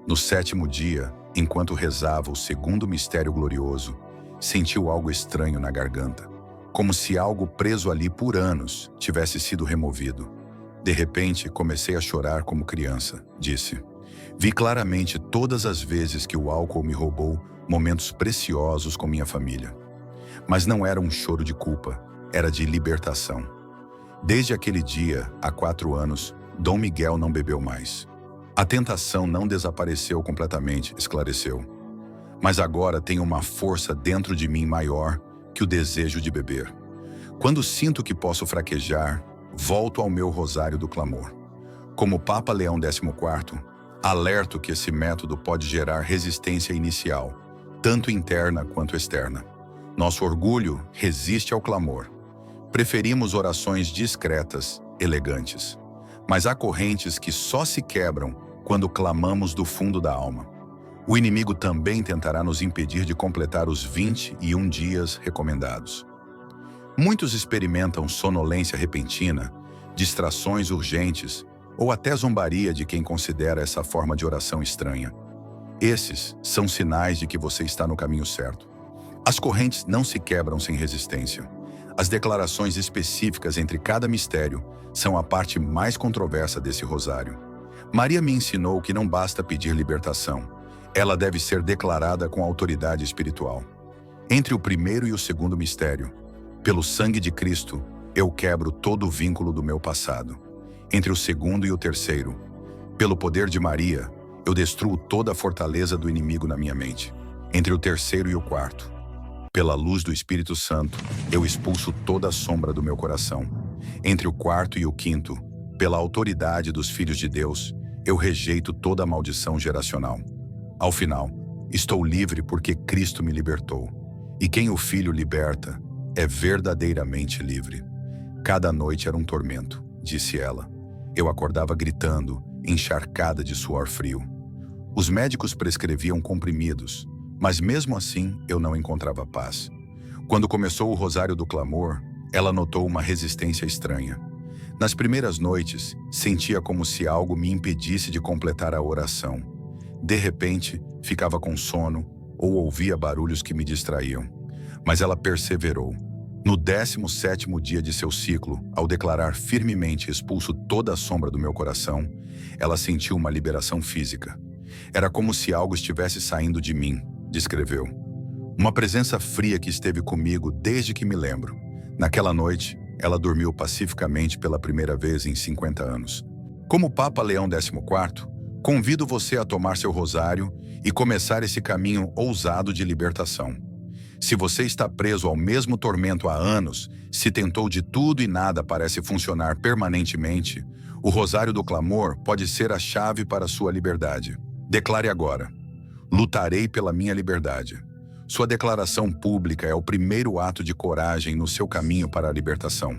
No 7º dia, enquanto rezava o 2º mistério glorioso, sentiu algo estranho na garganta, como se algo preso ali por anos tivesse sido removido. De repente, comecei a chorar como criança, disse. Vi claramente todas as vezes que o álcool me roubou momentos preciosos com minha família. Mas não era um choro de culpa, era de libertação. Desde aquele dia, há 4 anos, Dom Miguel não bebeu mais. A tentação não desapareceu completamente, esclareceu. Mas agora tenho uma força dentro de mim maior que o desejo de beber. Quando sinto que posso fraquejar, volto ao meu rosário do clamor. Como Papa Leão XIV, alerto que esse método pode gerar resistência inicial, tanto interna quanto externa. Nosso orgulho resiste ao clamor. Preferimos orações discretas, elegantes. Mas há correntes que só se quebram quando clamamos do fundo da alma. O inimigo também tentará nos impedir de completar os 21 dias recomendados. Muitos experimentam sonolência repentina, distrações urgentes ou até zombaria de quem considera essa forma de oração estranha. Esses são sinais de que você está no caminho certo. As correntes não se quebram sem resistência. As declarações específicas entre cada mistério são a parte mais controversa desse rosário. Maria me ensinou que não basta pedir libertação. Ela deve ser declarada com autoridade espiritual. Entre o primeiro e o 2º mistério, pelo sangue de Cristo, eu quebro todo o vínculo do meu passado. Entre o 2º e o 3º, pelo poder de Maria, eu destruo toda a fortaleza do inimigo na minha mente. Entre o 3º e o 4º, pela luz do Espírito Santo, eu expulso toda a sombra do meu coração. Entre o 4º e o 5º, pela autoridade dos filhos de Deus, eu rejeito toda a maldição geracional. Ao final, estou livre porque Cristo me libertou. E quem o Filho liberta é verdadeiramente livre. Cada noite era um tormento, disse ela. Eu acordava gritando, encharcada de suor frio. Os médicos prescreviam comprimidos, mas mesmo assim eu não encontrava paz. Quando começou o rosário do clamor, ela notou uma resistência estranha. Nas primeiras noites, sentia como se algo me impedisse de completar a oração. De repente, ficava com sono ou ouvia barulhos que me distraíam. Mas ela perseverou. No 17º dia de seu ciclo, ao declarar firmemente expulso toda a sombra do meu coração, ela sentiu uma liberação física. Era como se algo estivesse saindo de mim, descreveu. Uma presença fria que esteve comigo desde que me lembro. Naquela noite, ela dormiu pacificamente pela primeira vez em 50 anos. Como Papa Leão XIV, convido você a tomar seu rosário e começar esse caminho ousado de libertação. Se você está preso ao mesmo tormento há anos, se tentou de tudo e nada parece funcionar permanentemente, o rosário do clamor pode ser a chave para a sua liberdade. Declare agora: lutarei pela minha liberdade. Sua declaração pública é o primeiro ato de coragem no seu caminho para a libertação.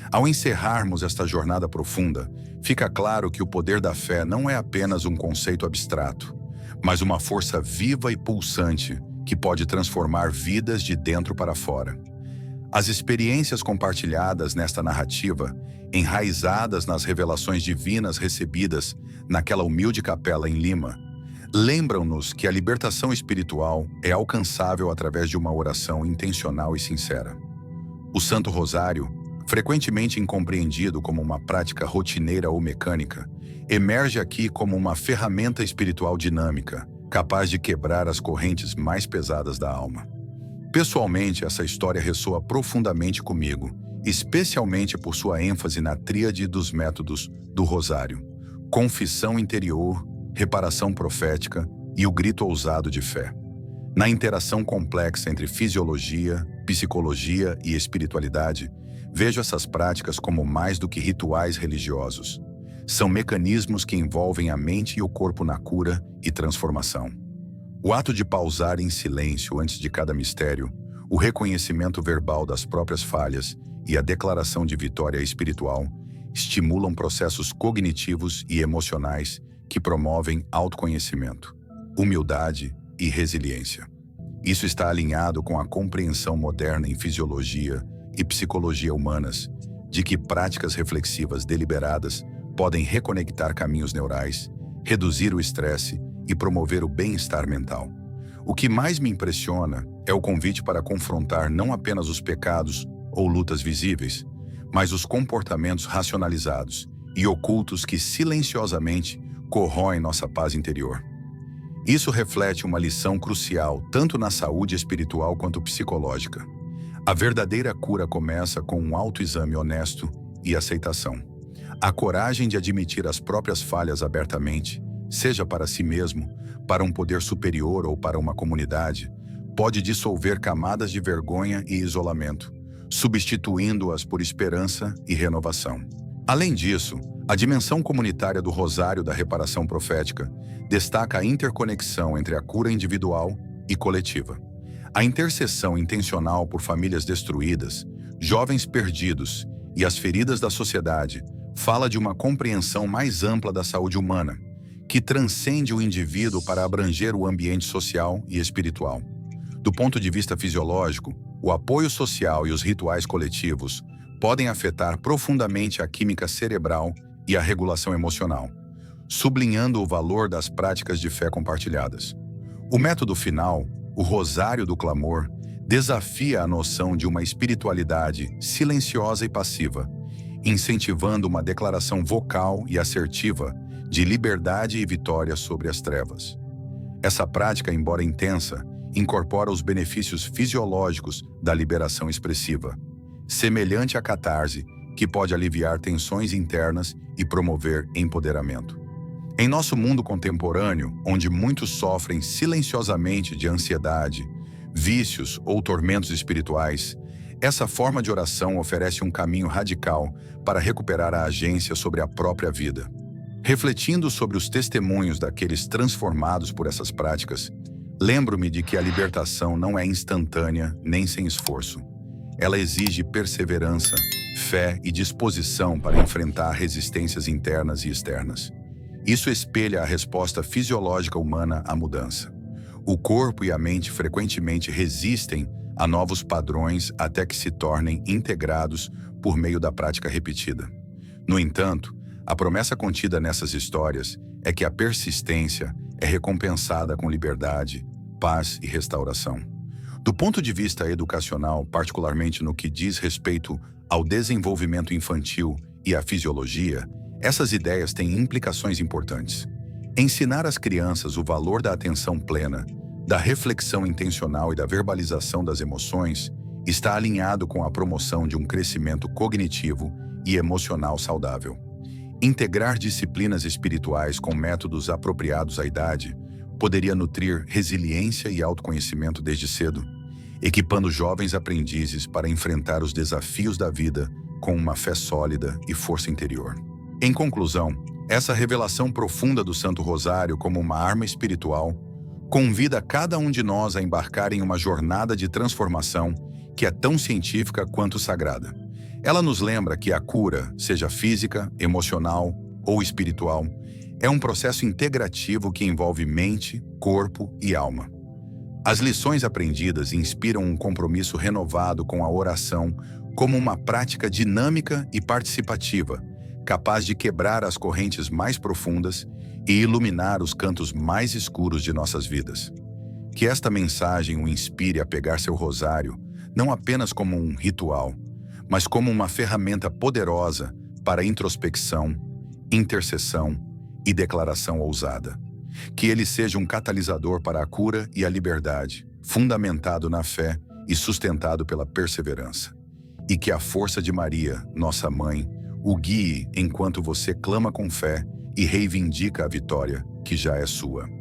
Ao encerrarmos esta jornada profunda, fica claro que o poder da fé não é apenas um conceito abstrato, mas uma força viva e pulsante que pode transformar vidas de dentro para fora. As experiências compartilhadas nesta narrativa, enraizadas nas revelações divinas recebidas naquela humilde capela em Lima, lembram-nos que a libertação espiritual é alcançável através de uma oração intencional e sincera. O Santo Rosário, frequentemente incompreendido como uma prática rotineira ou mecânica, emerge aqui como uma ferramenta espiritual dinâmica, capaz de quebrar as correntes mais pesadas da alma. Pessoalmente, essa história ressoa profundamente comigo, especialmente por sua ênfase na tríade dos métodos do Rosário: confissão interior, reparação profética e o grito ousado de fé. Na interação complexa entre fisiologia, psicologia e espiritualidade, vejo essas práticas como mais do que rituais religiosos. São mecanismos que envolvem a mente e o corpo na cura e transformação. O ato de pausar em silêncio antes de cada mistério, o reconhecimento verbal das próprias falhas e a declaração de vitória espiritual estimulam processos cognitivos e emocionais que promovem autoconhecimento, humildade e resiliência. Isso está alinhado com a compreensão moderna em fisiologia e psicologia humanas de que práticas reflexivas deliberadas podem reconectar caminhos neurais, reduzir o estresse e promover o bem-estar mental. O que mais me impressiona é o convite para confrontar não apenas os pecados ou lutas visíveis, mas os comportamentos racionalizados e ocultos que silenciosamente corroem nossa paz interior. Isso reflete uma lição crucial tanto na saúde espiritual quanto psicológica. A verdadeira cura começa com um autoexame honesto e aceitação. A coragem de admitir as próprias falhas abertamente, seja para si mesmo, para um poder superior ou para uma comunidade, pode dissolver camadas de vergonha e isolamento, substituindo-as por esperança e renovação. Além disso, a dimensão comunitária do Rosário da Reparação Profética destaca a interconexão entre a cura individual e coletiva. A intercessão intencional por famílias destruídas, jovens perdidos e as feridas da sociedade fala de uma compreensão mais ampla da saúde humana, que transcende o indivíduo para abranger o ambiente social e espiritual. Do ponto de vista fisiológico, o apoio social e os rituais coletivos podem afetar profundamente a química cerebral e a regulação emocional, sublinhando o valor das práticas de fé compartilhadas. O método final, o Rosário do Clamor, desafia a noção de uma espiritualidade silenciosa e passiva, incentivando uma declaração vocal e assertiva de liberdade e vitória sobre as trevas. Essa prática, embora intensa, incorpora os benefícios fisiológicos da liberação expressiva, semelhante à catarse, que pode aliviar tensões internas e promover empoderamento. Em nosso mundo contemporâneo, onde muitos sofrem silenciosamente de ansiedade, vícios ou tormentos espirituais, essa forma de oração oferece um caminho radical para recuperar a agência sobre a própria vida. Refletindo sobre os testemunhos daqueles transformados por essas práticas, lembro-me de que a libertação não é instantânea nem sem esforço. Ela exige perseverança, fé e disposição para enfrentar resistências internas e externas. Isso espelha a resposta fisiológica humana à mudança. O corpo e a mente frequentemente resistem a novos padrões até que se tornem integrados por meio da prática repetida. No entanto, a promessa contida nessas histórias é que a persistência é recompensada com liberdade, paz e restauração. Do ponto de vista educacional, particularmente no que diz respeito ao desenvolvimento infantil e à fisiologia, essas ideias têm implicações importantes. Ensinar às crianças o valor da atenção plena, da reflexão intencional e da verbalização das emoções está alinhado com a promoção de um crescimento cognitivo e emocional saudável. Integrar disciplinas espirituais com métodos apropriados à idade poderia nutrir resiliência e autoconhecimento desde cedo, equipando jovens aprendizes para enfrentar os desafios da vida com uma fé sólida e força interior. Em conclusão, essa revelação profunda do Santo Rosário como uma arma espiritual convida cada um de nós a embarcar em uma jornada de transformação que é tão científica quanto sagrada. Ela nos lembra que a cura, seja física, emocional ou espiritual, é um processo integrativo que envolve mente, corpo e alma. As lições aprendidas inspiram um compromisso renovado com a oração como uma prática dinâmica e participativa, capaz de quebrar as correntes mais profundas e iluminar os cantos mais escuros de nossas vidas. Que esta mensagem o inspire a pegar seu rosário, não apenas como um ritual, mas como uma ferramenta poderosa para introspecção, intercessão e declaração ousada. Que ele seja um catalisador para a cura e a liberdade, fundamentado na fé e sustentado pela perseverança. E que a força de Maria, nossa mãe, o guie enquanto você clama com fé e reivindica a vitória que já é sua.